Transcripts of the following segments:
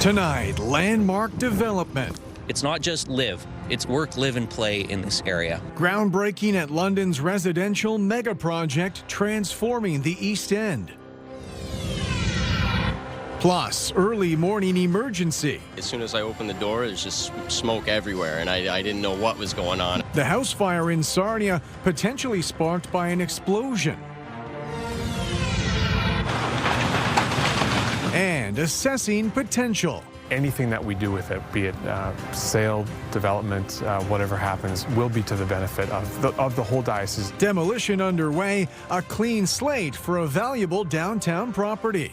Tonight, landmark development. It's not just live, it's work, live and play in this area. Groundbreaking at London's residential mega project transforming the East End. Plus, early morning emergency. As soon as I opened the door, there's just smoke everywhere, and I didn't know what was going on. The house fire in Sarnia potentially sparked by an explosion. And assessing potential. Anything that we do with it, be it sale, development, whatever happens, will be to the benefit of the whole diocese. Demolition underway, a clean slate for a valuable downtown property.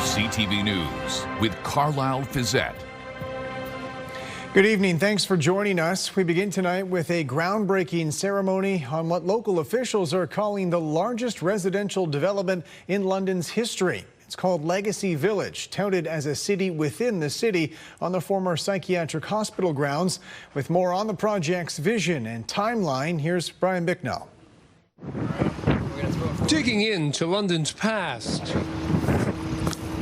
CTV News with Carlyle Fiset. Good evening. Thanks for joining us. We begin tonight with a groundbreaking ceremony on what local officials are calling the largest residential development in London's history. It's called Legacy Village, touted as a city within the city on the former psychiatric hospital grounds. With more on the project's vision and timeline, here's Brian Bicknell. Digging into London's past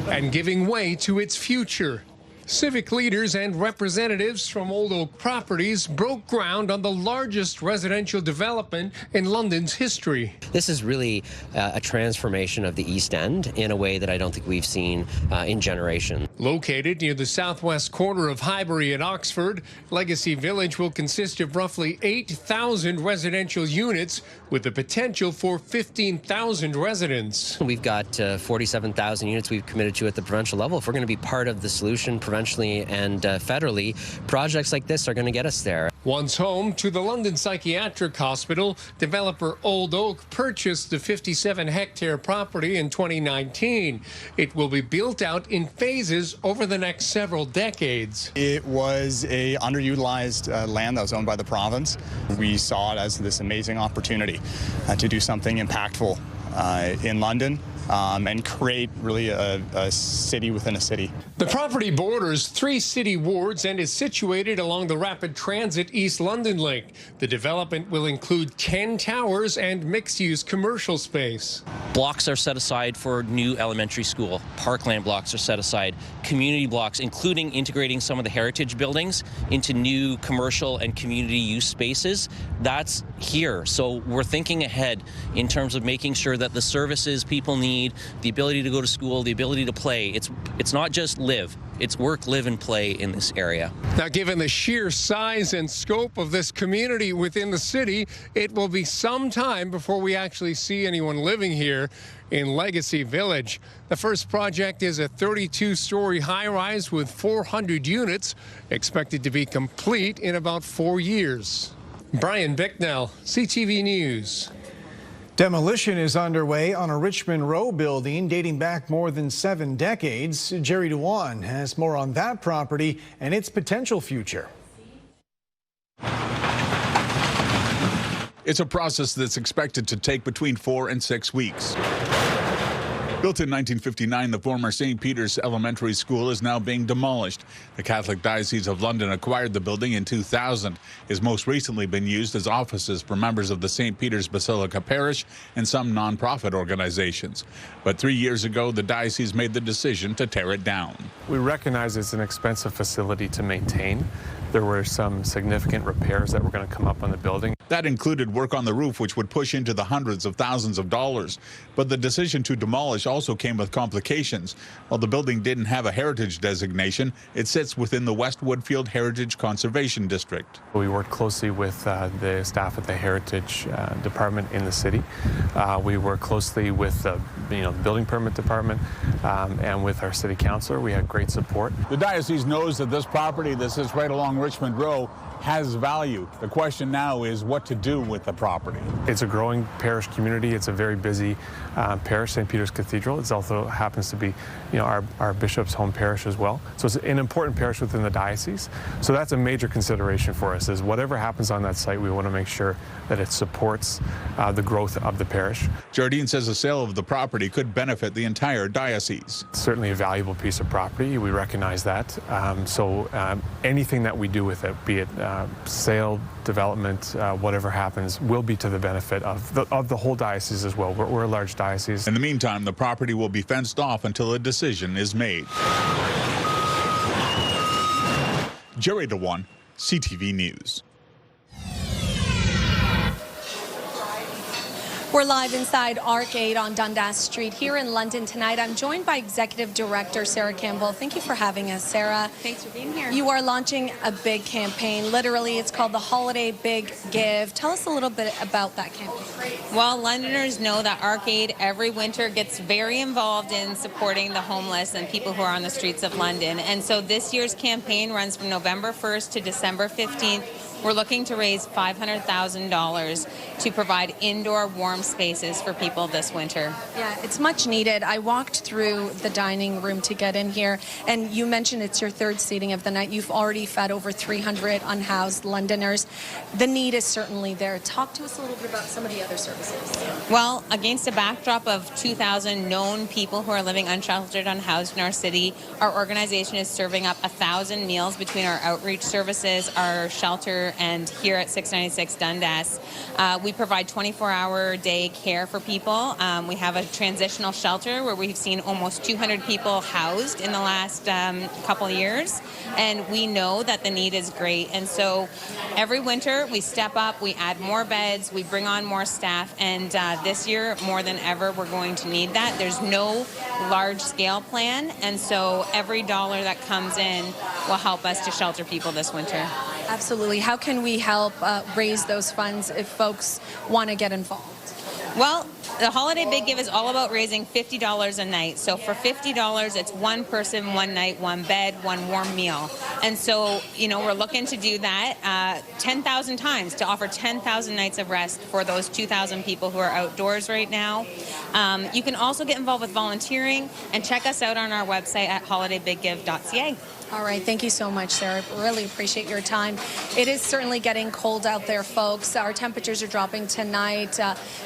and giving way to its future. Civic leaders and representatives from Old Oak Properties broke ground on the largest residential development in London's history. This is really a transformation of the East End in a way that I don't think we've seen in generations. Located near the southwest corner of Highbury and Oxford, Legacy Village will consist of roughly 8,000 residential units with the potential for 15,000 residents. We've got 47,000 units we've committed to at the provincial level. If we're going to be part of the solution provincially and federally, projects like this are going to get us there. Once home to the London Psychiatric Hospital, developer Old Oak purchased the 57-hectare property in 2019. It will be built out in phases over the next several decades. It was a underutilized land that was owned by the province. We saw it as this amazing opportunity to do something impactful in London. And create really a city within a city. The property borders 3 city wards and is situated along the rapid transit East London link. The development will include 10 towers and mixed-use commercial space. Blocks are set aside for new elementary school. Parkland blocks are set aside. Community blocks, including integrating some of the heritage buildings into new commercial and community use spaces. That's here. So we're thinking ahead in terms of making sure that the services people need, the ability to go to school, the ability to play. It's not just live, it's work, live and play in this area. Now, given the sheer size and scope of this community within the city, it will be some time before we actually see anyone living here in Legacy Village. The first project is a 32-story high-rise with 400 units, expected to be complete in about 4 years. Brian Bicknell, CTV News. Demolition is underway on a Richmond Row building dating back more than 7 decades. Jerry Dewan has more on that property and its potential future. It's a process that's expected to take between 4 and 6 weeks. Built in 1959, the former St. Peter's Elementary School is now being demolished. The Catholic Diocese of London acquired the building in 2000. It has most recently been used as offices for members of the St. Peter's Basilica Parish and some nonprofit organizations. But 3 years ago, the diocese made the decision to tear it down. We recognize it's an expensive facility to maintain. There were some significant repairs that were going to come up on the building. That included work on the roof, which would push into the hundreds of thousands of dollars. But the decision to demolish also came with complications. While the building didn't have a heritage designation, it sits within the West Woodfield Heritage Conservation District. We worked closely with the staff at the Heritage Department in the city. We worked closely with the building permit department and with our city councillor. We had great support. The diocese knows that this property that sits right along Richmond Row has value. The question now is what to do with the property. It's a growing parish community. It's a very busy parish, St. Peter's Cathedral. It also happens to be, our bishop's home parish as well. So it's an important parish within the diocese. So that's a major consideration for us, is whatever happens on that site, we want to make sure that it supports the growth of the parish. Jardine says a sale of the property could benefit the entire diocese. It's certainly a valuable piece of property. We recognize that. So anything that we do with it, be it sale, development, whatever happens, will be to the benefit of the whole diocese as well. We're a large diocese. In the meantime, the property will be fenced off until a decision is made. Jerry DeWan, CTV News. We're live inside Arcade on Dundas Street here in London tonight. I'm joined by Executive Director Sarah Campbell. Thank you for having us, Sarah. Thanks for being here. You are launching a big campaign. Literally, it's called the Holiday Big Give. Tell us a little bit about that campaign. Well, Londoners know that Arcade every winter gets very involved in supporting the homeless and people who are on the streets of London. And so this year's campaign runs from November 1st to December 15th. We're looking to raise $500,000 to provide indoor warm spaces for people this winter. Yeah, it's much needed. I walked through the dining room to get in here, and you mentioned it's your third seating of the night. You've already fed over 300 unhoused Londoners. The need is certainly there. Talk to us a little bit about some of the other services. Well, against a backdrop of 2,000 known people who are living unsheltered, unhoused in our city, our organization is serving up 1,000 meals between our outreach services, our shelter, and here at 696 Dundas. We provide 24-hour day care for people. We have a transitional shelter where we've seen almost 200 people housed in the last couple years, and we know that the need is great. And so every winter we step up, we add more beds, we bring on more staff, and this year more than ever we're going to need that. There's no large-scale plan, and so every dollar that comes in will help us to shelter people this winter. Absolutely. How can we help raise those funds if folks want to get involved? Well, the Holiday Big Give is all about raising $50 a night. So for $50, it's one person, one night, one bed, one warm meal. And so, we're looking to do that 10,000 times to offer 10,000 nights of rest for those 2,000 people who are outdoors right now. You can also get involved with volunteering and check us out on our website at holidaybiggive.ca. All right. Thank you so much, Sarah. Really appreciate your time. It is certainly getting cold out there, folks. Our temperatures are dropping tonight.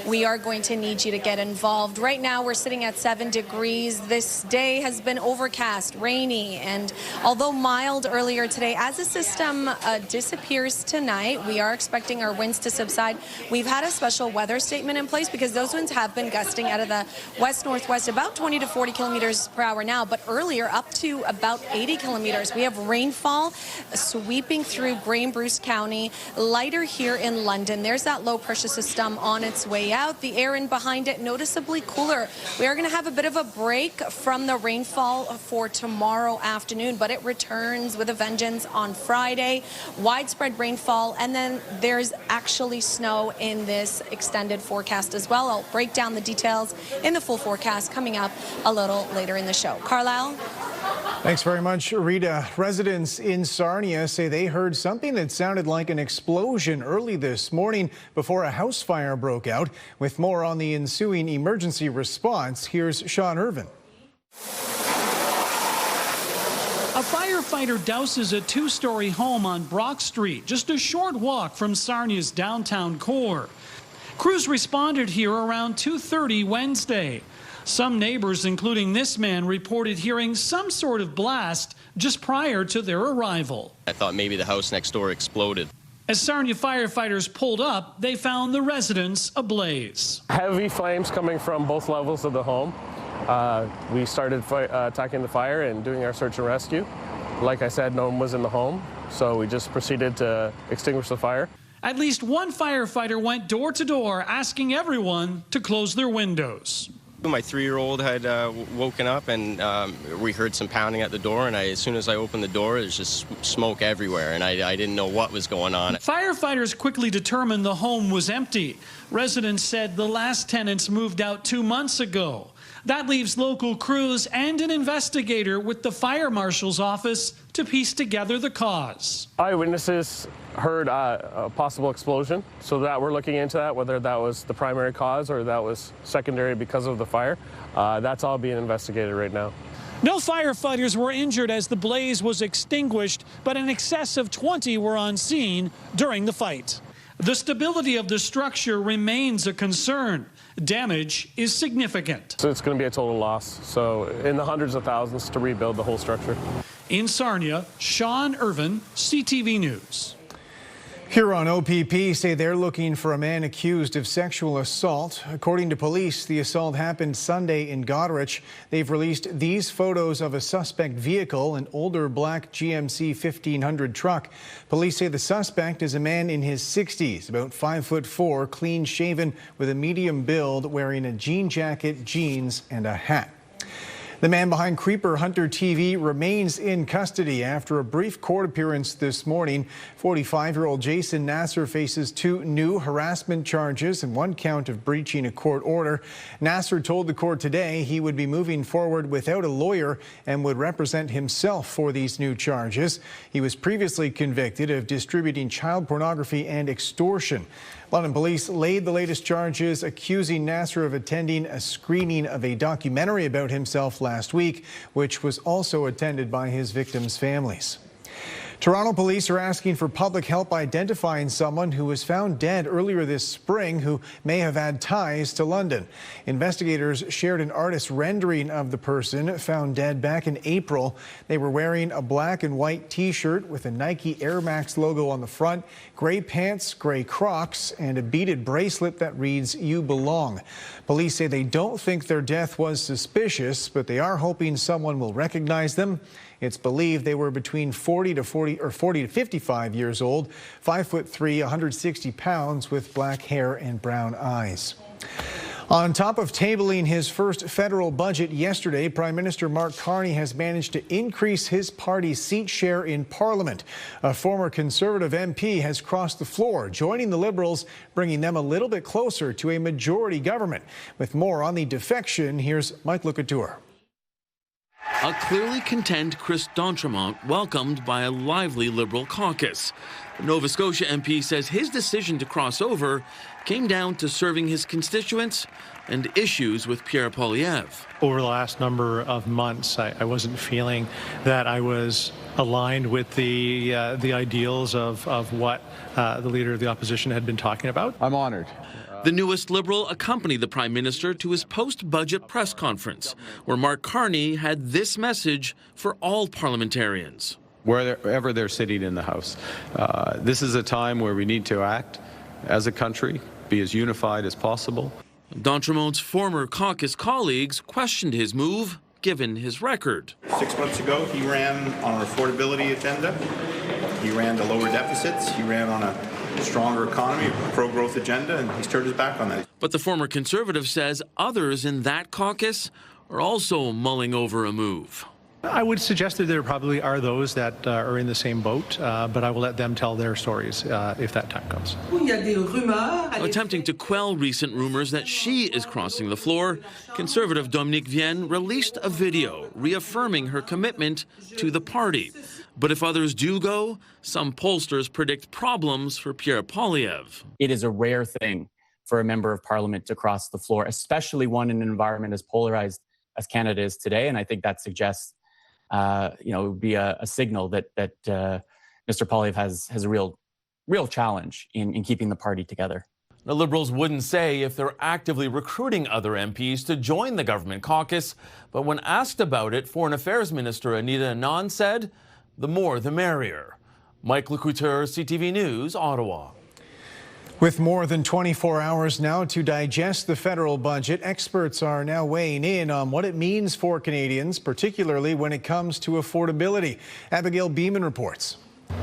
We are going to need you to get involved. Right now, we're sitting at 7 degrees. This day has been overcast, rainy, and although mild earlier today, as the system disappears tonight, we are expecting our winds to subside. We've had a special weather statement in place because those winds have been gusting out of the west-northwest about 20 to 40 kilometers per hour now, but earlier up to about 80 kilometers. We have rainfall sweeping through Grey and Bruce County, lighter here in London. There's that low pressure system on its way out. The air in behind it noticeably cooler. We are going to have a bit of a break from the rainfall for tomorrow afternoon, but it returns with a vengeance on Friday. Widespread rainfall, and then there's actually snow in this extended forecast as well. I'll break down the details in the full forecast coming up a little later in the show. Carlyle? Thanks very much, Rita. Residents in Sarnia say they heard something that sounded like an explosion early this morning before a house fire broke out. With more on the ensuing emergency response, here's Sean Irvin. A firefighter douses a two-story home on Brock Street, just a short walk from Sarnia's downtown core. Crews responded here around 2:30 Wednesday. Some neighbors, including this man, reported hearing some sort of blast just prior to their arrival. I thought maybe the house next door exploded. As Sarnia firefighters pulled up, they found the residence ablaze. Heavy flames coming from both levels of the home. We started attacking the fire and doing our search and rescue. Like I said, no one was in the home, so we just proceeded to extinguish the fire. At least one firefighter went door to door asking everyone to close their windows. My 3-year-old had woken up and we heard some pounding at the door, and as soon as I opened the door, there's just smoke everywhere, and I didn't know what was going on. Firefighters quickly determined the home was empty. Residents said the last tenants moved out 2 months ago. That leaves local crews and an investigator with the fire marshal's office to piece together the cause. Eyewitnesses heard a possible explosion, so that we're looking into that, whether that was the primary cause or that was secondary because of the fire. That's all being investigated right now. No firefighters were injured as the blaze was extinguished, but in excess of 20 were on scene during the fight. The stability of the structure remains a concern. Damage is significant. So it's going to be a total loss, so in the hundreds of thousands to rebuild the whole structure. In Sarnia, Sean Irvin, CTV News. Here on OPP say they're looking for a man accused of sexual assault. According to police, the assault happened Sunday in Goderich. They've released these photos of a suspect vehicle, an older black GMC 1500 truck. Police say the suspect is a man in his 60s, about 5'4", clean shaven with a medium build, wearing a jean jacket, jeans and a hat. The man behind Creeper Hunter TV remains in custody after a brief court appearance this morning. 45-year-old Jason Nasser faces 2 new harassment charges and 1 count of breaching a court order. Nasser told the court today he would be moving forward without a lawyer and would represent himself for these new charges. He was previously convicted of distributing child pornography and extortion. London police laid the latest charges, accusing Nasser of attending a screening of a documentary about himself last week, which was also attended by his victims' families. Toronto police are asking for public help identifying someone who was found dead earlier this spring who may have had ties to London. Investigators shared an artist's rendering of the person found dead back in April. They were wearing a black and white T-shirt with a Nike Air Max logo on the front, gray pants, gray Crocs, and a beaded bracelet that reads, "You belong." Police say they don't think their death was suspicious, but they are hoping someone will recognize them. It's believed they were between 40 to 55 years old, 5'3", 160 pounds, with black hair and brown eyes. On top of tabling his first federal budget yesterday, Prime Minister Mark Carney has managed to increase his party's seat share in Parliament. A former Conservative MP has crossed the floor, joining the Liberals, bringing them a little bit closer to a majority government. With more on the defection, here's Mike Lecouture. A clearly content Chris d'Entremont welcomed by a lively Liberal caucus. The Nova Scotia MP says his decision to cross over came down to serving his constituents and issues with Pierre Poilievre. Over the last number of months, I wasn't feeling that I was aligned with the ideals of what the Leader of the Opposition had been talking about. I'm honored. The newest Liberal accompanied the Prime Minister to his post-budget press conference, where Mark Carney had this message for all parliamentarians. Wherever they're sitting in the House, this is a time where we need to act as a country, be as unified as possible. d'Entremont's former caucus colleagues questioned his move, given his record. 6 months ago, he ran on an affordability agenda. He ran to lower deficits. He ran on a stronger economy, pro-growth agenda, and he's turned his back on that. But the former Conservative says others in that caucus are also mulling over a move. I would suggest that there probably are those that are in the same boat, but I will let them tell their stories if that time comes. Attempting to quell recent rumors that she is crossing the floor, Conservative Dominique Vienne released a video reaffirming her commitment to the party. But if others do go, some pollsters predict problems for Pierre Poilievre. It is a rare thing for a member of Parliament to cross the floor, especially one in an environment as polarized as Canada is today. And I think that suggests, it would be a signal that Mr. Poilievre has a real challenge in keeping the party together. The Liberals wouldn't say if they're actively recruiting other MPs to join the government caucus, but when asked about it, Foreign Affairs Minister Anita Anand said, the more the merrier. Mike Lecouture, CTV News, Ottawa. With more than 24 hours now to digest the federal budget, experts are now weighing in on what it means for Canadians, particularly when it comes to affordability. Abigail Beeman reports.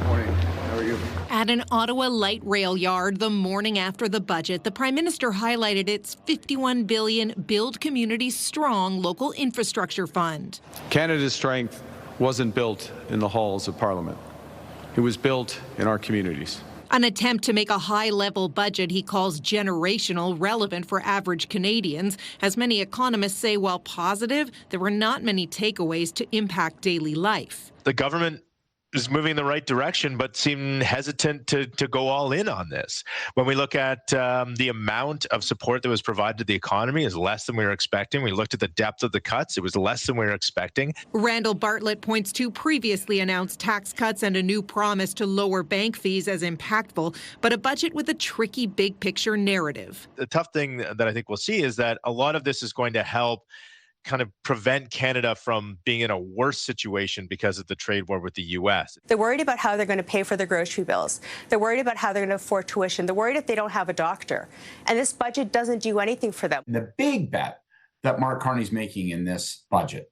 Morning. How are you? At an Ottawa light rail yard the morning after the budget, the Prime Minister highlighted its $51 billion Build Communities Strong local infrastructure fund. Canada's strength wasn't built in the halls of Parliament. It was built in our communities. An attempt to make a high-level budget he calls generational, relevant for average Canadians. As many economists say, while positive, there were not many takeaways to impact daily life. The government is moving in the right direction, but seem hesitant to go all in on this. When we look at the amount of support that was provided to the economy is less than we were expecting. We looked at the depth of the cuts. It was less than we were expecting. Randall Bartlett points to previously announced tax cuts and a new promise to lower bank fees as impactful, but a budget with a tricky big picture narrative. The tough thing that I think we'll see is that a lot of this is going to help kind of prevent Canada from being in a worse situation because of the trade war with the U.S. They're worried about how they're going to pay for their grocery bills. They're worried about how they're going to afford tuition. They're worried if they don't have a doctor. And this budget doesn't do anything for them. The big bet that Mark Carney's making in this budget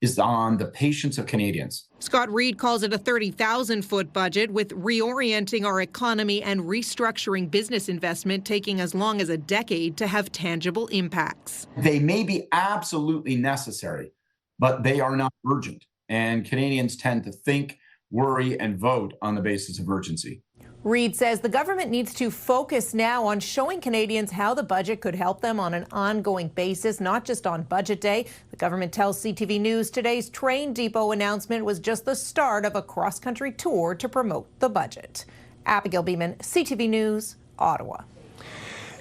is on the patience of Canadians. Scott Reid calls it a 30,000-foot budget, with reorienting our economy and restructuring business investment taking as long as a decade to have tangible impacts. They may be absolutely necessary, but they are not urgent. And Canadians tend to think, worry, and vote on the basis of urgency. Reid says the government needs to focus now on showing Canadians how the budget could help them on an ongoing basis, not just on Budget Day. The government tells CTV News today's train depot announcement was just the start of a cross-country tour to promote the budget. Abigail Beeman, CTV News, Ottawa.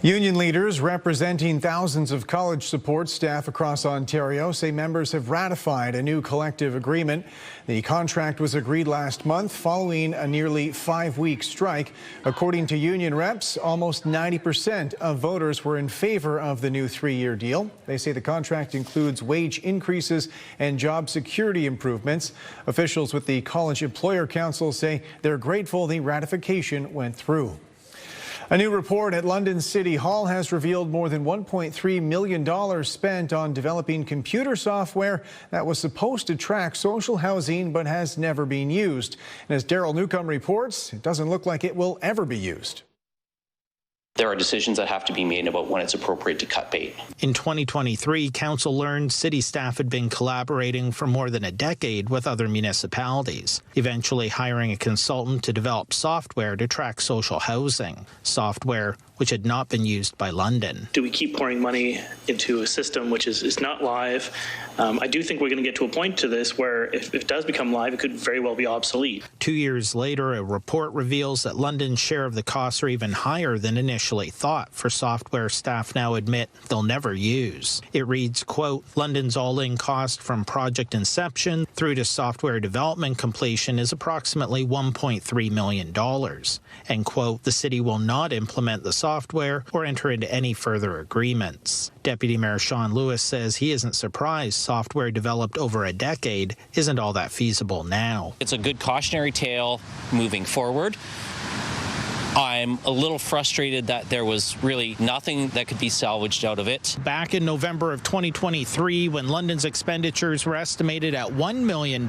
Union leaders representing thousands of college support staff across Ontario say members have ratified a new collective agreement. The contract was agreed last month following a nearly 5-week strike. According to union reps, almost 90% of voters were in favor of the new 3-year deal. They say the contract includes wage increases and job security improvements. Officials with the College Employer Council say they're grateful the ratification went through. A new report at London City Hall has revealed more than $1.3 million spent on developing computer software that was supposed to track social housing but has never been used. And as Daryl Newcomb reports, it doesn't look like it will ever be used. There are decisions that have to be made about when it's appropriate to cut bait. In 2023, Council learned city staff had been collaborating for more than a decade with other municipalities, eventually hiring a consultant to develop software to track social housing, software which had not been used by London. Do we keep pouring money into a system which is not live? I do think we're going to get to a point to this where if it does become live, it could very well be obsolete. 2 years later, a report reveals that London's share of the costs are even higher than initially thought for software staff now admit they'll never use. It reads, quote, London's all-in cost from project inception through to software development completion is approximately $1.3 million. And, quote, the city will not implement the software or enter into any further agreements. Deputy Mayor Sean Lewis says he isn't surprised software developed over a decade isn't all that feasible now. It's a good cautionary tale moving forward. I'm a little frustrated that there was really nothing that could be salvaged out of it. Back in November of 2023, when London's expenditures were estimated at $1 million,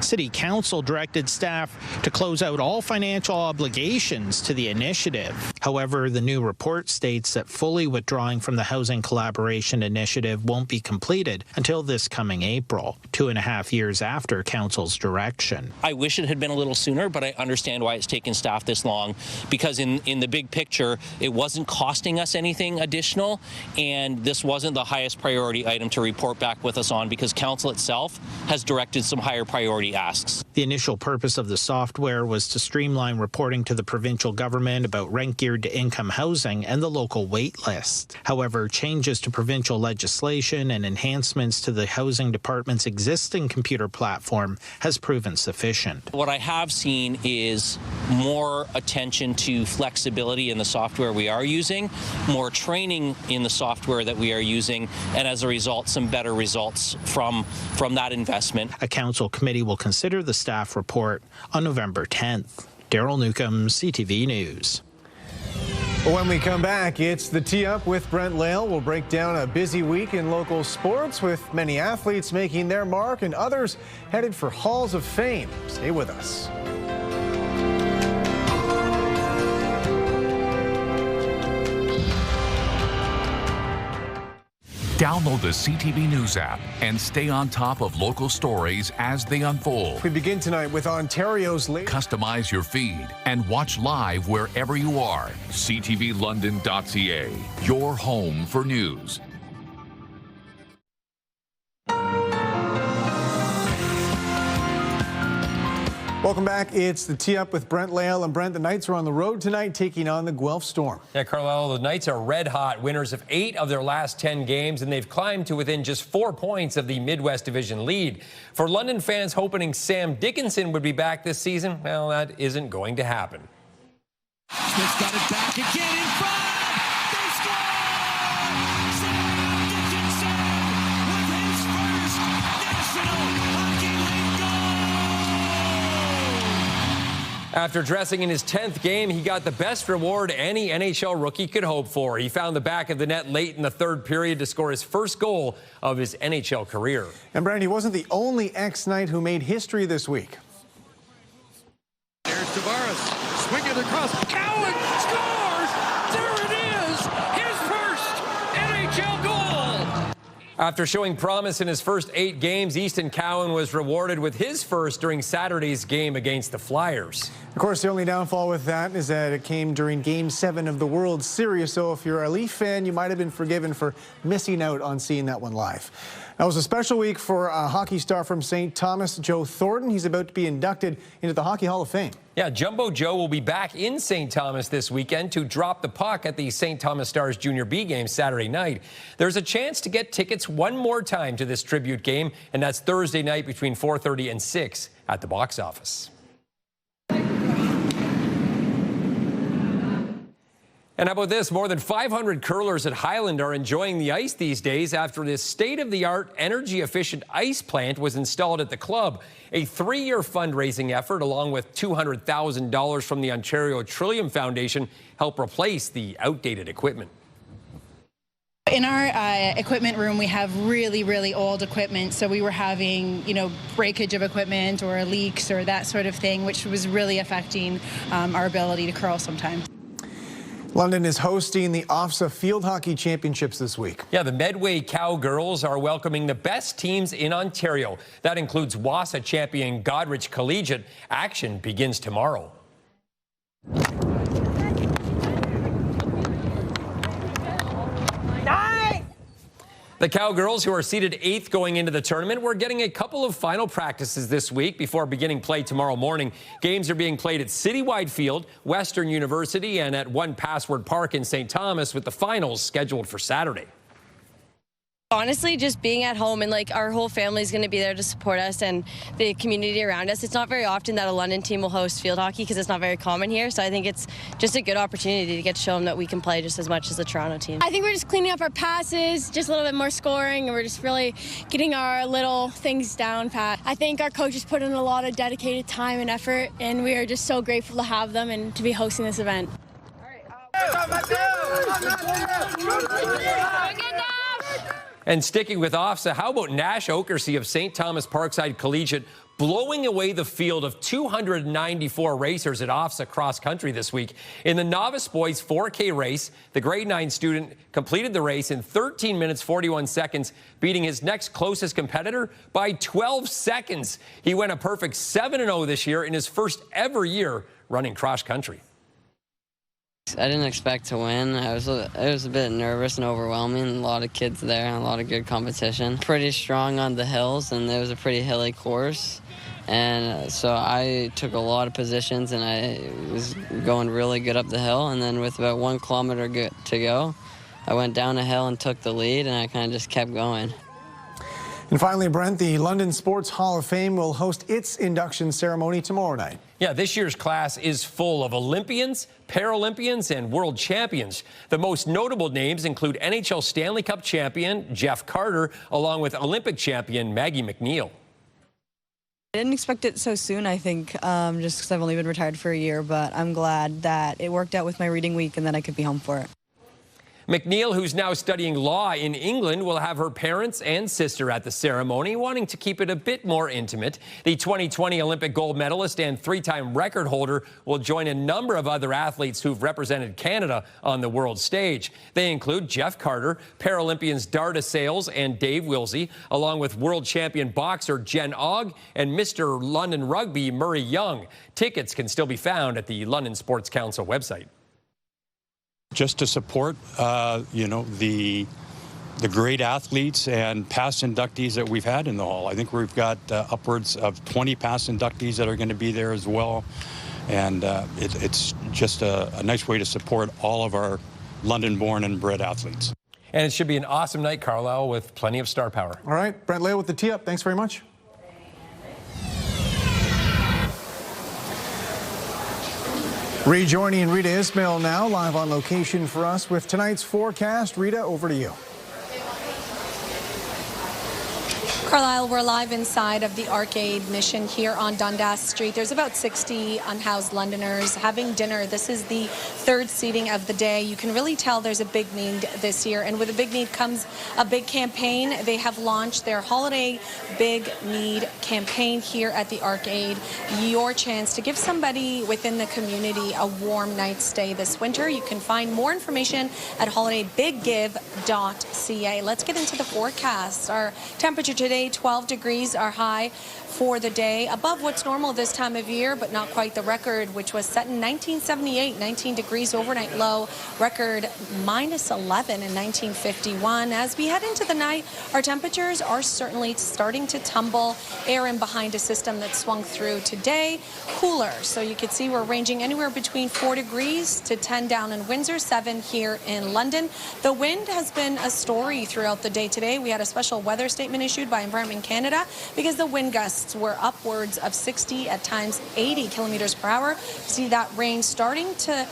City Council directed staff to close out all financial obligations to the initiative. However, the new report states that fully withdrawing from the Housing Collaboration Initiative won't be completed until this coming April, 2.5 years after Council's direction. I wish it had been a little sooner, but I understand why it's taken staff this long. Because in the big picture, it wasn't costing us anything additional, and this wasn't the highest priority item to report back with us on because Council itself has directed some higher priority asks. The initial purpose of the software was to streamline reporting to the provincial government about rent geared to income housing and the local wait list. However, changes to provincial legislation and enhancements to the Housing Department's existing computer platform has proven sufficient. What I have seen is more attention to flexibility in the software we are using, more training in the software that we are using, and as a result, some better results from that investment. A council committee will consider the staff report on November 10th. Daryl Newcomb, CTV News. When we come back, it's the Tee Up with Brent Lail. We'll break down a busy week in local sports with many athletes making their mark and others headed for halls of fame. Stay with us. Download the CTV News app and stay on top of local stories as they unfold. We begin tonight with Ontario's latest. Customize your feed and watch live wherever you are. ctvlondon.ca, your home for news. Welcome back. It's the Tee Up with Brent Lail. And Brent, the Knights are on the road tonight taking on the Guelph Storm. Yeah, Carlyle, the Knights are red hot, winners of 8 of their last 10 games, and they've climbed to within just 4 points of the Midwest Division lead. For London fans hoping Sam Dickinson would be back this season, well, that isn't going to happen. Smith's got it back again in front. They score! Sam Dickinson with After dressing in his 10th game, he got the best reward any NHL rookie could hope for. He found the back of the net late in the third period to score his first goal of his NHL career. And Brandon, he wasn't the only ex-Knight who made history this week. There's Tavares, swinging across. Cowan scores! There it is! His first NHL goal! After showing promise in his first 8 games, Easton Cowan was rewarded with his first during Saturday's game against the Flyers. Of course, the only downfall with that is that it came during Game 7 of the World Series, so if you're a Leaf fan, you might have been forgiven for missing out on seeing that one live. That was a special week for a hockey star from St. Thomas, Joe Thornton. He's about to be inducted into the Hockey Hall of Fame. Yeah, Jumbo Joe will be back in St. Thomas this weekend to drop the puck at the St. Thomas Stars Junior B game Saturday night. There's a chance to get tickets one more time to this tribute game, and that's Thursday night between 4:30 and 6 at the box office. And how about this? More than 500 curlers at Highland are enjoying the ice these days after this state-of-the-art, energy-efficient ice plant was installed at the club. A 3-year fundraising effort, along with $200,000 from the Ontario Trillium Foundation, helped replace the outdated equipment. In our equipment room, we have really old equipment, so we were having, breakage of equipment or leaks or that sort of thing, which was really affecting our ability to curl sometimes. London is hosting the OFSA Field Hockey Championships this week. Yeah, the Medway Cowgirls are welcoming the best teams in Ontario. That includes WASA champion Godrich Collegiate. Action begins tomorrow. The Cowgirls, who are seeded 8th going into the tournament, were getting a couple of final practices this week before beginning play tomorrow morning. Games are being played at Citywide Field, Western University, and at 1 Password Park in St. Thomas, with the finals scheduled for Saturday. Honestly, just being at home and our whole family is going to be there to support us and the community around us. It's not very often that a London team will host field hockey because it's not very common here. So I think it's just a good opportunity to get to show them that we can play just as much as the Toronto team. I think we're just cleaning up our passes, just a little bit more scoring, and we're just really getting our little things down pat. I think our coaches put in a lot of dedicated time and effort, and we are just so grateful to have them and to be hosting this event. And sticking with OFSA, how about Nash Okersey of St. Thomas Parkside Collegiate blowing away the field of 294 racers at OFSA cross country this week? In the novice boys 4K race, the grade 9 student completed the race in 13 minutes 41 seconds, beating his next closest competitor by 12 seconds. He went a perfect 7-0 this year in his first ever year running cross country. I didn't expect to win. It was a bit nervous and overwhelming. A lot of kids there and a lot of good competition. Pretty strong on the hills, and it was a pretty hilly course. And so I took a lot of positions, and I was going really good up the hill. And then with about 1 kilometer to go, I went down a hill and took the lead, and I kind of just kept going. And finally, Brent, the London Sports Hall of Fame will host its induction ceremony tomorrow night. Yeah, this year's class is full of Olympians, Paralympians, and world champions. The most notable names include NHL Stanley Cup champion Jeff Carter, along with Olympic champion Maggie McNeil. I didn't expect it so soon, I think, just because I've only been retired for a year, but I'm glad that it worked out with my reading week and that I could be home for it. McNeil, who's now studying law in England, will have her parents and sister at the ceremony, wanting to keep it a bit more intimate. The 2020 Olympic gold medalist and 3-time record holder will join a number of other athletes who've represented Canada on the world stage. They include Jeff Carter, Paralympians Darda Sales and Dave Wilsey, along with world champion boxer Jen Ogg and Mr. London Rugby Murray Young. Tickets can still be found at the London Sports Council website. Just to support, the great athletes and past inductees that we've had in the hall. I think we've got upwards of 20 past inductees that are going to be there as well. And it's just a nice way to support all of our London-born and bred athletes. And it should be an awesome night, Carlyle, with plenty of star power. All right, Brent Leo with the tee-up. Thanks very much. Rejoining Rita Ismail now, live on location for us with tonight's forecast. Rita, over to you. Carlyle, we're live inside of the Arcade Mission here on Dundas Street. There's about 60 unhoused Londoners having dinner. This is the third seating of the day. You can really tell there's a big need this year, and with a big need comes a big campaign. They have launched their Holiday Big Need campaign here at the Arcade. Your chance to give somebody within the community a warm night's stay this winter. You can find more information at holidaybiggive.ca. Let's get into the forecast. Our temperature today, 12 degrees, our high for the day, above what's normal this time of year, but not quite the record, which was set in 1978, 19 degrees overnight low, record -11 in 1951. As we head into the night, our temperatures are certainly starting to tumble. Air in behind a system that swung through today, cooler. So you can see we're ranging anywhere between 4 degrees to 10 down in Windsor, 7 here in London. The wind has been a story throughout the day today. We had a special weather statement issued by Environment Canada because the wind gusts were upwards of 60, at times 80 kilometers per hour. See that rain starting to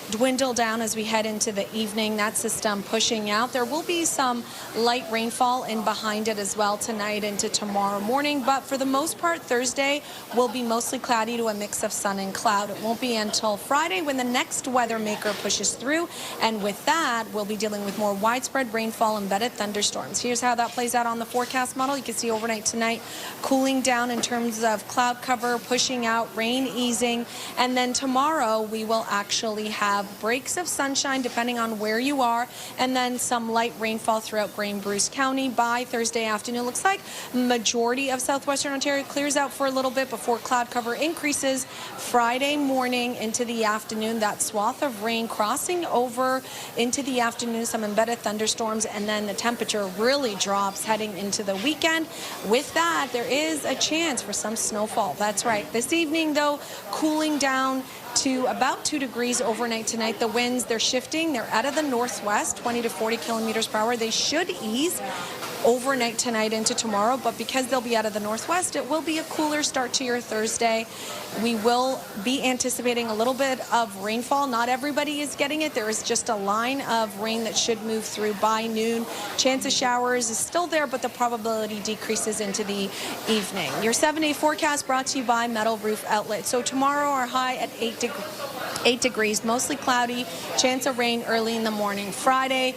dwindle down as we head into the evening. That system pushing out. There will be some light rainfall in behind it as well tonight into tomorrow morning, but for the most part, Thursday will be mostly cloudy to a mix of sun and cloud. It won't be until Friday when the next weather maker pushes through, and with that, we'll be dealing with more widespread rainfall, embedded thunderstorms. Here's how that plays out on the forecast model. You can see overnight tonight cooling down in terms of cloud cover, pushing out, rain easing, and then tomorrow we will actually have breaks of sunshine depending on where you are, and then some light rainfall throughout Grey and Bruce County by Thursday afternoon. Looks like majority of southwestern Ontario clears out for a little bit before cloud cover increases Friday morning into the afternoon. That swath of rain crossing over into the afternoon, some embedded thunderstorms, and then the temperature really drops heading into the weekend. With that, there is a chance for some snowfall. That's right. This evening, though, cooling down to about 2 degrees overnight tonight. The winds, they're shifting. They're out of the northwest, 20 to 40 kilometers per hour. They should ease overnight tonight into tomorrow, but because they'll be out of the northwest, it will be a cooler start to your Thursday. We will be anticipating a little bit of rainfall. Not everybody is getting it. There is just a line of rain that should move through by noon. Chance of showers is still there, but the probability decreases into the evening. Your 7-day forecast brought to you by Metal Roof Outlet. So tomorrow our high at 8 degrees, mostly cloudy, chance of rain early in the morning. Friday,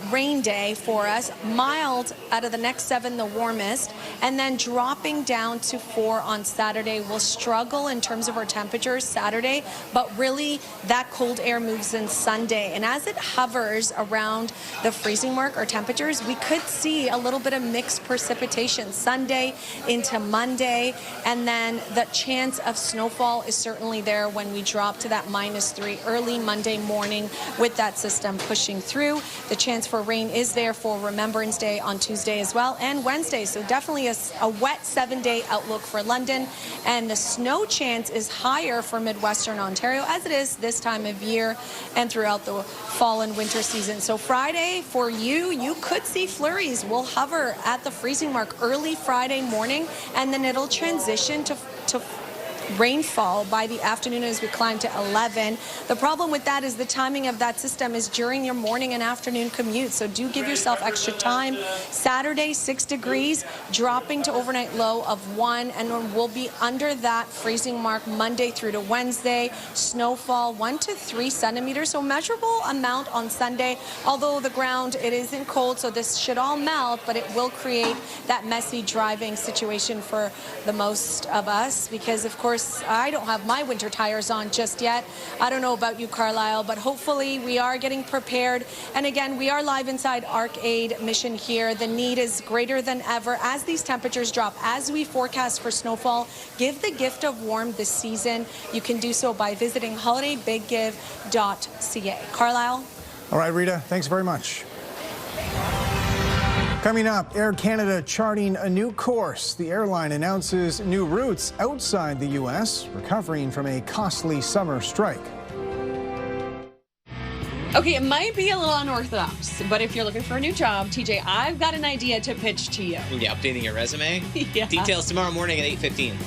rain day for us, mild out of the next 7, the warmest, and then dropping down to 4 on Saturday. We'll struggle in terms of our temperatures Saturday, but really that cold air moves in Sunday, and as it hovers around the freezing mark, our temperatures, we could see a little bit of mixed precipitation Sunday into Monday, and then the chance of snowfall is certainly there when we drop to that -3 early Monday morning with that system pushing through. The chance for rain is there for Remembrance Day on Tuesday as well, and Wednesday. So definitely a wet 7-day outlook for London, and the snow chance is higher for Midwestern Ontario as it is this time of year and throughout the fall and winter season. So Friday for you could see flurries. Will hover at the freezing mark early Friday morning, and then it'll transition to rainfall by the afternoon as we climb to 11. The problem with that is the timing of that system is during your morning and afternoon commute, so do give yourself extra time. Saturday, 6 degrees, dropping to overnight low of 1, and we'll be under that freezing mark Monday through to Wednesday. Snowfall 1 to 3 centimeters, so measurable amount on Sunday, although the ground, it isn't cold, so this should all melt, but it will create that messy driving situation for the most of us, because of course I don't have my winter tires on just yet. I don't know about you, Carlyle, but hopefully we are getting prepared. And again, we are live inside Arcade Mission here. The need is greater than ever as these temperatures drop. As we forecast for snowfall, give the gift of warm this season. You can do so by visiting holidaybiggive.ca. Carlyle? All right, Rita, thanks very much. Coming up, Air Canada charting a new course. The airline announces new routes outside the U.S., recovering from a costly summer strike. Okay, it might be a little unorthodox, but if you're looking for a new job, TJ, I've got an idea to pitch to you. Yeah, updating your resume? Yeah. Details tomorrow morning at 8:15.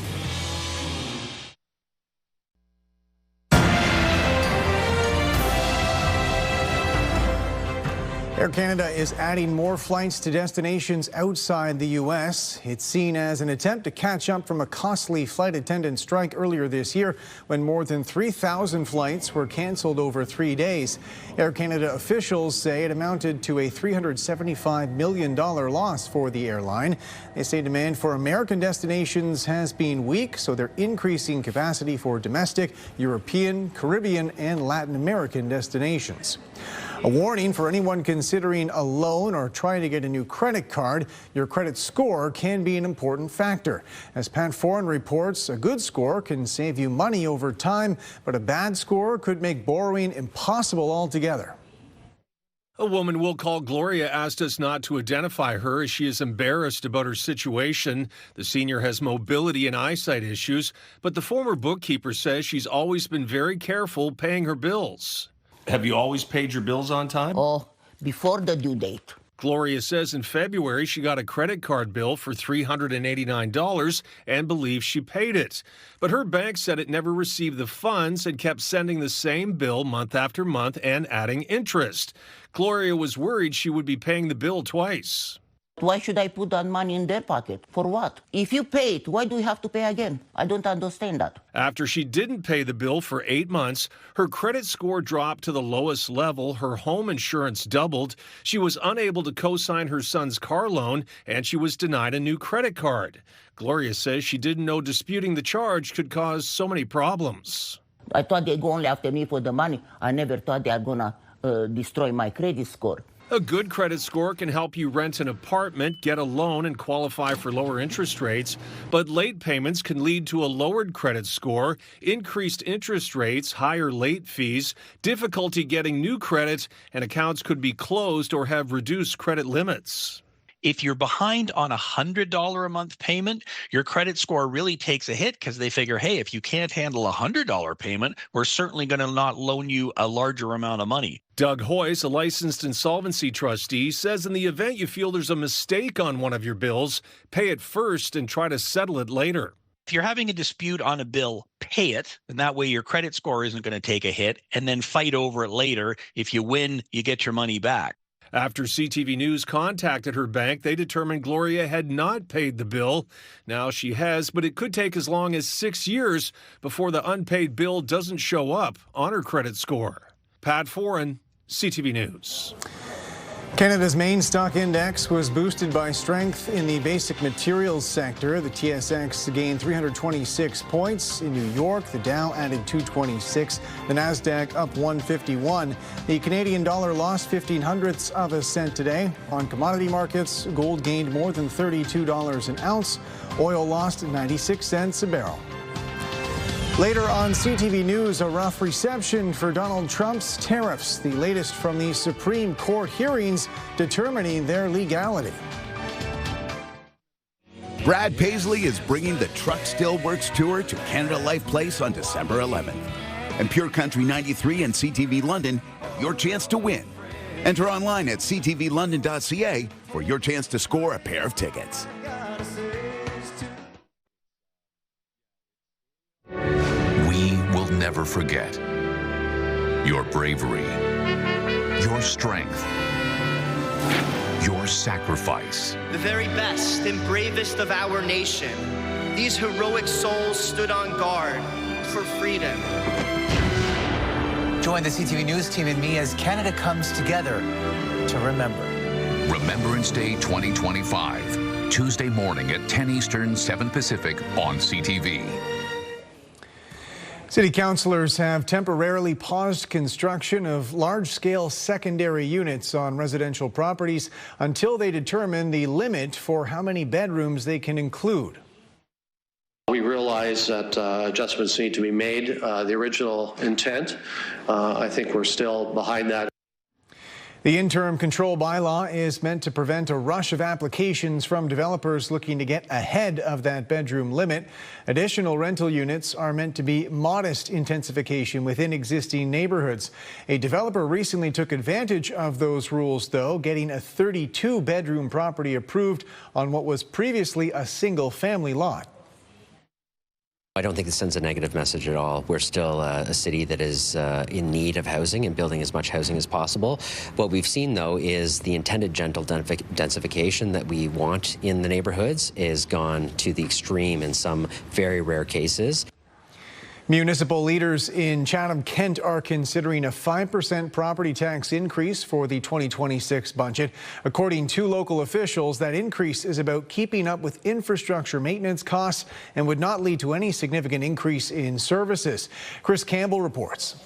Air Canada is adding more flights to destinations outside the U.S. It's seen as an attempt to catch up from a costly flight attendant strike earlier this year when more than 3,000 flights were canceled over 3 days. Air Canada officials say it amounted to a $375 million loss for the airline. They say demand for American destinations has been weak, so they're increasing capacity for domestic, European, Caribbean, and Latin American destinations. A warning for anyone considering a loan or trying to get a new credit card. Your credit score can be an important factor. As Pat Foran reports, a good score can save you money over time, but a bad score could make borrowing impossible altogether. A woman we'll call Gloria asked us not to identify her as she is embarrassed about her situation. The senior has mobility and eyesight issues, but the former bookkeeper says she's always been very careful paying her bills. Have you always paid your bills on time? Oh, before the due date. Gloria says in February she got a credit card bill for $389 and believes she paid it. But her bank said it never received the funds and kept sending the same bill month after month and adding interest. Gloria was worried she would be paying the bill twice. Why should I put that money in their pocket? For what? If you pay it, why do you have to pay again? I don't understand that. After she didn't pay the bill for 8 months, her credit score dropped to the lowest level, her home insurance doubled, she was unable to co-sign her son's car loan, and she was denied a new credit card. Gloria says she didn't know disputing the charge could cause so many problems. I thought they'd go only after me for the money. I never thought they are gonna destroy my credit score. A good credit score can help you rent an apartment, get a loan, and qualify for lower interest rates. But late payments can lead to a lowered credit score, increased interest rates, higher late fees, difficulty getting new credit, and accounts could be closed or have reduced credit limits. If you're behind on a $100 a month payment, your credit score really takes a hit because they figure, hey, if you can't handle a $100 payment, we're certainly going to not loan you a larger amount of money. Doug Hoyce, a licensed insolvency trustee, says in the event you feel there's a mistake on one of your bills, pay it first and try to settle it later. If you're having a dispute on a bill, pay it, and that way your credit score isn't going to take a hit, and then fight over it later. If you win, you get your money back. After CTV News contacted her bank, they determined Gloria had not paid the bill. Now she has, but it could take as long as 6 years before the unpaid bill doesn't show up on her credit score. Pat Foran, CTV News. Canada's main stock index was boosted by strength in the basic materials sector. The TSX gained 326 points. In New York, the Dow added 226. The Nasdaq up 151. The Canadian dollar lost 0.15 of a cent today. On commodity markets, gold gained more than $32 an ounce. Oil lost 96 cents a barrel. Later on CTV News, a rough reception for Donald Trump's tariffs, the latest from the Supreme Court hearings determining their legality. Brad Paisley is bringing the Truck Still Works Tour to Canada Life Place on December 11th. And Pure Country 93 and CTV London have your chance to win. Enter online at ctvlondon.ca for your chance to score a pair of tickets. Never forget your bravery, your strength, your sacrifice. The very best and bravest of our nation. These heroic souls stood on guard for freedom. Join the CTV News team and me as Canada comes together to remember. Remembrance Day 2025, Tuesday morning at 10 Eastern, 7 Pacific on CTV. City councillors have temporarily paused construction of large-scale secondary units on residential properties until they determine the limit for how many bedrooms they can include. We realize that adjustments need to be made. The original intent, I think we're still behind that. The interim control bylaw is meant to prevent a rush of applications from developers looking to get ahead of that bedroom limit. Additional rental units are meant to be modest intensification within existing neighborhoods. A developer recently took advantage of those rules, though, getting a 32-bedroom property approved on what was previously a single-family lot. I don't think it sends a negative message at all. We're still a city that is in need of housing and building as much housing as possible. What we've seen, though, is the intended gentle densification that we want in the neighborhoods is gone to the extreme in some very rare cases. Municipal leaders in Chatham-Kent are considering a 5% property tax increase for the 2026 budget. According to local officials, that increase is about keeping up with infrastructure maintenance costs and would not lead to any significant increase in services. Chris Campbell reports.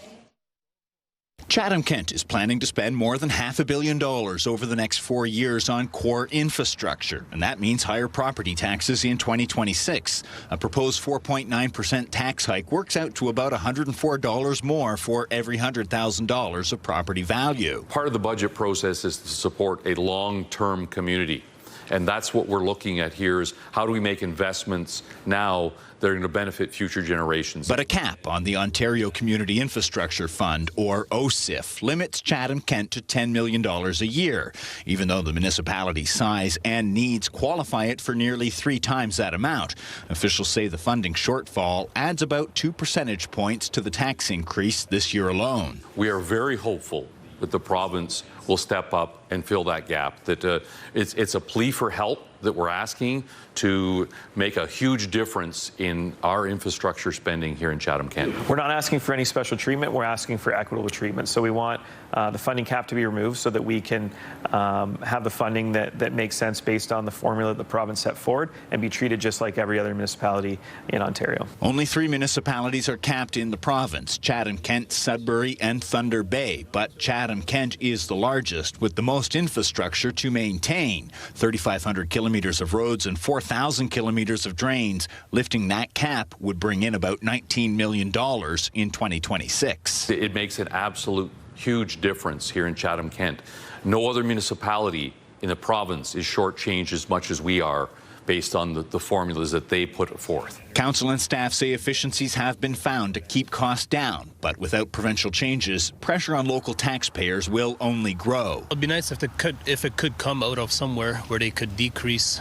Chatham-Kent is planning to spend more than $500 million over the next 4 years on core infrastructure, and that means higher property taxes in 2026. A proposed 4.9% tax hike works out to about $104 more for every $100,000 of property value. Part of the budget process is to support a long-term community. And that's what we're looking at here is how do we make investments now that are going to benefit future generations. But a cap on the Ontario Community Infrastructure Fund, or OCIF, limits Chatham-Kent to $10 million a year, even though the municipality's size and needs qualify it for nearly 3 times that amount. Officials say the funding shortfall adds about 2 percentage points to the tax increase this year alone. We are very hopeful that the province will step up and fill that gap. That it's a plea for help that we're asking to make a huge difference in our infrastructure spending here in Chatham-Kent. We're not asking for any special treatment. We're asking for equitable treatment. So we want the funding cap to be removed so that we can have the funding that makes sense based on the formula that the province set forward and be treated just like every other municipality in Ontario. Only 3 municipalities are capped in the province, Chatham-Kent, Sudbury and Thunder Bay. But Chatham-Kent is the largest with the most infrastructure to maintain, 3,500 kilometres of roads and 4,000 kilometres of drains. Lifting that cap would bring in about $19 million in 2026. It makes an absolute huge difference here in Chatham-Kent. No other municipality in the province is shortchanged as much as we are based on the formulas that they put forth. Council and staff say efficiencies have been found to keep costs down, but without provincial changes, pressure on local taxpayers will only grow. It'd be nice if it could come out of somewhere where they could decrease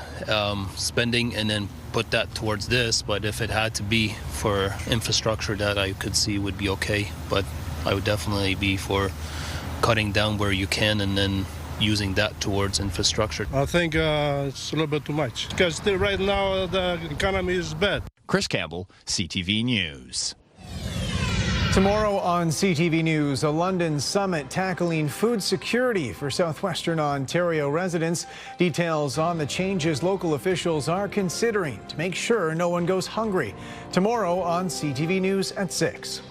spending and then put that towards this, but if it had to be for infrastructure, that I could see would be okay, but I would definitely be for cutting down where you can and then using that towards infrastructure. I think it's a little bit too much because still right now the economy is bad. Chris Campbell, CTV News. Tomorrow on CTV News, a London summit tackling food security for southwestern Ontario residents. Details on the changes local officials are considering to make sure no one goes hungry. Tomorrow on CTV News at 6.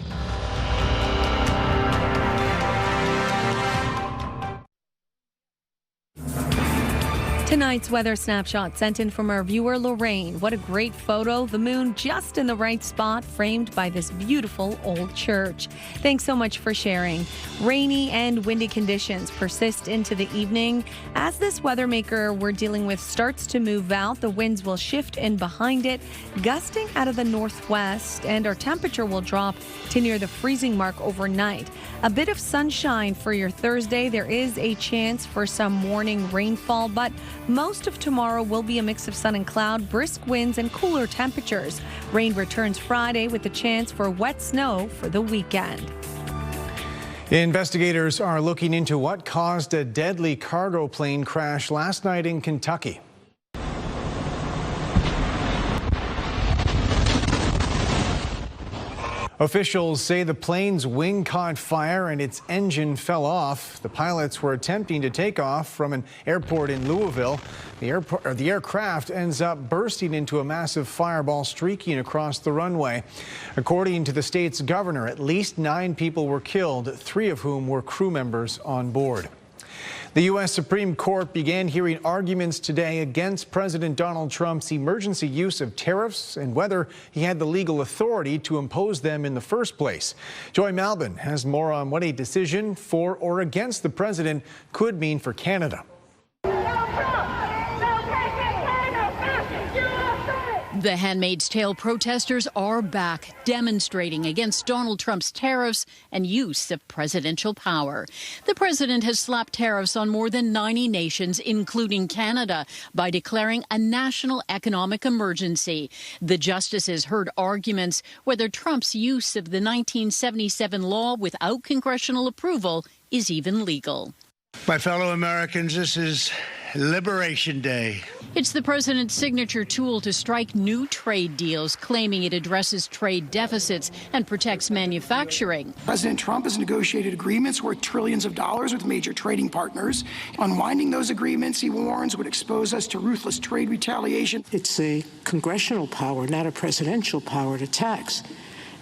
Tonight's weather snapshot sent in from our viewer Lorraine. What a great photo. The moon just in the right spot, framed by this beautiful old church. Thanks so much for sharing. Rainy and windy conditions persist into the evening. As this weather maker we're dealing with starts to move out, the winds will shift in behind it, gusting out of the northwest, and our temperature will drop to near the freezing mark overnight. A bit of sunshine for your Thursday. There is a chance for some morning rainfall, but most of tomorrow will be a mix of sun and cloud, brisk winds and cooler temperatures. Rain returns Friday with a chance for wet snow for the weekend. Investigators are looking into what caused a deadly cargo plane crash last night in Kentucky. Officials say the plane's wing caught fire and its engine fell off. The pilots were attempting to take off from an airport in Louisville. The aircraft ends up bursting into a massive fireball streaking across the runway. According to the state's governor, at least 9 people were killed, 3 of whom were crew members on board. The U.S. Supreme Court began hearing arguments today against President Donald Trump's emergency use of tariffs and whether he had the legal authority to impose them in the first place. Joy Malbin has more on what a decision for or against the president could mean for Canada. The Handmaid's Tale protesters are back, demonstrating against Donald Trump's tariffs and use of presidential power. The president has slapped tariffs on more than 90 nations, including Canada, by declaring a national economic emergency. The justices heard arguments whether Trump's use of the 1977 law without congressional approval is even legal. My fellow Americans, this is Liberation Day. It's the president's signature tool to strike new trade deals, claiming it addresses trade deficits and protects manufacturing. President Trump has negotiated agreements worth trillions of dollars with major trading partners. Unwinding those agreements, he warns, would expose us to ruthless trade retaliation. It's a congressional power, not a presidential power to tax.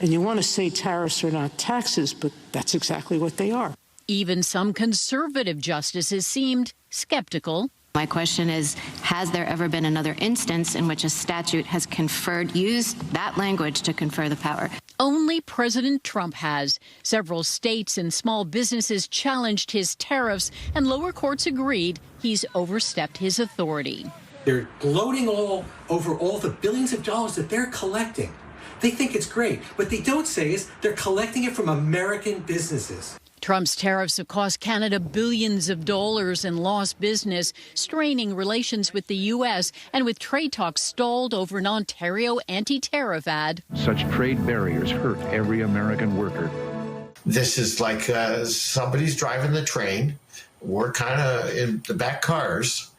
And you want to say tariffs are not taxes, but that's exactly what they are. Even some conservative justices seemed skeptical. My question is, has there ever been another instance in which a statute has used that language to confer the power? Only President Trump has. Several states and small businesses challenged his tariffs, and lower courts agreed he's overstepped his authority. They're gloating all over all the billions of dollars that they're collecting. They think it's great. What they don't say is they're collecting it from American businesses. Trump's tariffs have cost Canada billions of dollars in lost business, straining relations with the U.S. and with trade talks stalled over an Ontario anti-tariff ad. Such trade barriers hurt every American worker. This is like somebody's driving the train. We're kind of in the back cars,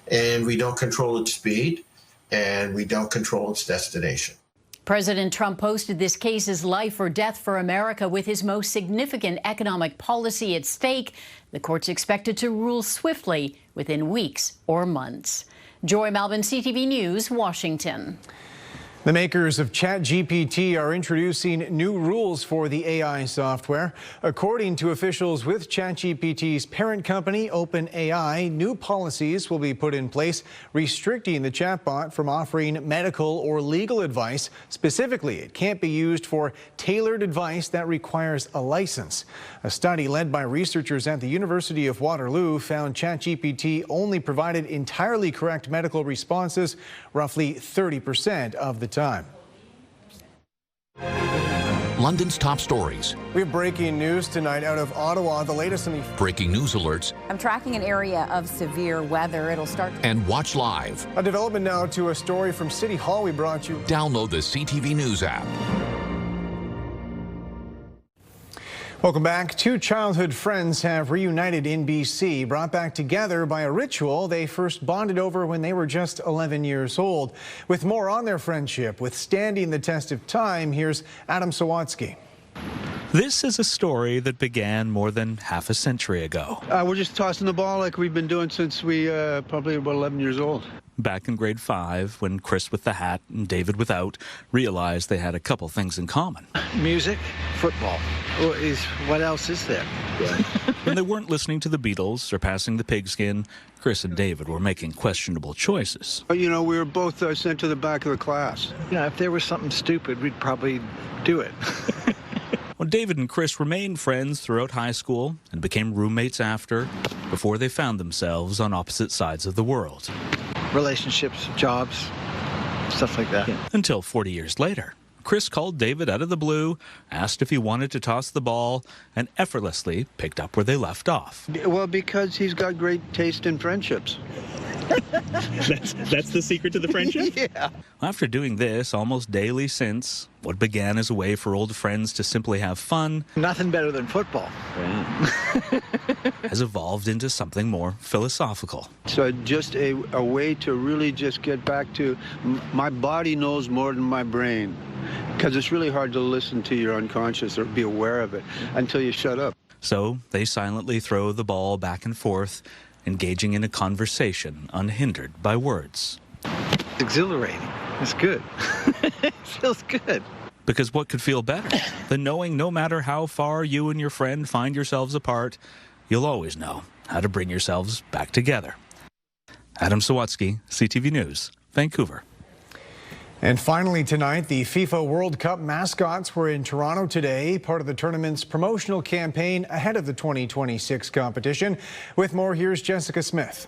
and we don't control its speed, and we don't control its destination. President Trump posted this case as life or death for America, with his most significant economic policy at stake. The court's expected to rule swiftly within weeks or months. Joy Malvin, CTV News, Washington. The makers of ChatGPT are introducing new rules for the AI software. According to officials with ChatGPT's parent company, OpenAI, new policies will be put in place restricting the chatbot from offering medical or legal advice. Specifically, it can't be used for tailored advice that requires a license. A study led by researchers at the University of Waterloo found ChatGPT only provided entirely correct medical responses roughly 30% of the time. London's top stories. We have breaking news tonight out of Ottawa. The latest on the breaking news alerts. I'm tracking an area of severe weather. It'll start. And watch live. A development now to a story from City Hall we brought you. Download the CTV News app. Welcome back. Two childhood friends have reunited in BC, brought back together by a ritual they first bonded over when they were just 11 years old. With more on their friendship withstanding the test of time, here's Adam Sawatsky. This is a story that began more than half a century ago. We're just tossing the ball like we've been doing since we probably about 11 years old. Back in grade 5, when Chris with the hat and David without realized they had a couple things in common. Music, football. What else is there? When they weren't listening to the Beatles or passing the pigskin, Chris and David were making questionable choices. You know, we were both sent to the back of the class. You know, if there was something stupid, we'd probably do it. Well, David and Chris remained friends throughout high school and became roommates after, before they found themselves on opposite sides of the world. Relationships, jobs, stuff like that. Until 40 years later, Chris called David out of the blue, asked if he wanted to toss the ball, and effortlessly picked up where they left off. Well, because he's got great taste in friendships. That's the secret to the friendship? Yeah. After doing this almost daily since, what began as a way for old friends to simply have fun, nothing better than football, has evolved into something more philosophical. So just a way to really just get back to my body knows more than my brain, because it's really hard to listen to your unconscious or be aware of it until you shut up. So they silently throw the ball back and forth, engaging in a conversation unhindered by words. It's exhilarating. It's good. It feels good. Because what could feel better than knowing no matter how far you and your friend find yourselves apart, you'll always know how to bring yourselves back together. Adam Sawatsky, CTV News, Vancouver. And finally tonight, the FIFA World Cup mascots were in Toronto today, part of the tournament's promotional campaign ahead of the 2026 competition. With more, here's Jessica Smith.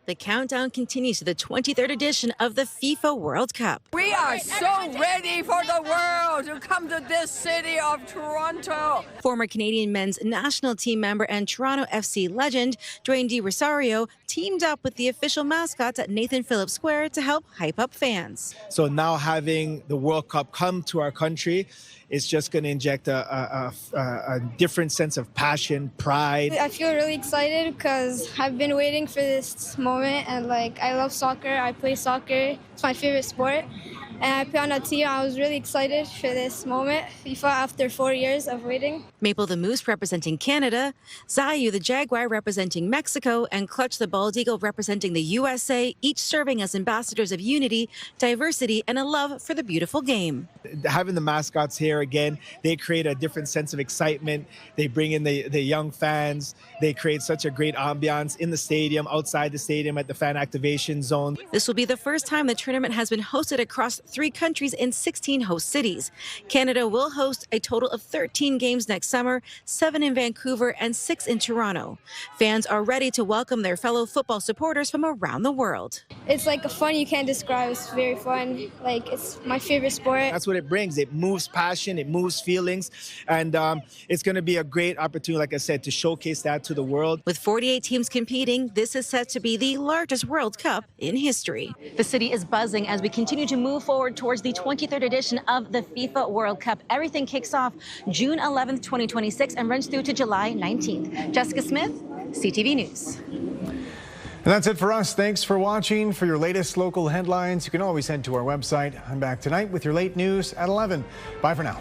The countdown continues to the 23rd edition of the FIFA World Cup. We are so ready for the world to come to this city of Toronto. Former Canadian men's national team member and Toronto FC legend Dwayne De Rosario teamed up with the official mascots at Nathan Phillips Square to help hype up fans. So now having the World Cup come to our country is just going to inject a different sense of passion, pride. I feel really excited because I've been waiting for this moment, and I love soccer. I play soccer. It's my favorite sport. And I play on a team. I was really excited for this moment, FIFA, after 4 years of waiting. Maple the Moose representing Canada, Zayu the Jaguar representing Mexico, and Clutch the Bald Eagle representing the USA, each serving as ambassadors of unity, diversity, and a love for the beautiful game. Having the mascots here again, they create a different sense of excitement. They bring in the young fans. They create such a great ambiance in the stadium, outside the stadium, at the fan activation zone. This will be the first time the tournament has been hosted across 3 countries in 16 host cities. Canada will host a total of 13 games next summer, 7 in Vancouver and 6 in Toronto. Fans are ready to welcome their fellow football supporters from around the world. It's a fun you can't describe. It's very fun. It's my favorite sport. That's what it brings. It moves passion, it moves feelings, and it's going to be a great opportunity, like I said, to showcase that to the world. With 48 teams competing, this is set to be the largest World Cup in history. The city is buzzing as we continue to move forward towards the 23rd edition of the FIFA World Cup. Everything kicks off June 11th, 2026 and runs through to July 19th. Jessica Smith, CTV News. And that's it for us. Thanks for watching. For your latest local headlines, you can always head to our website. I'm back tonight with your late news at 11. Bye for now.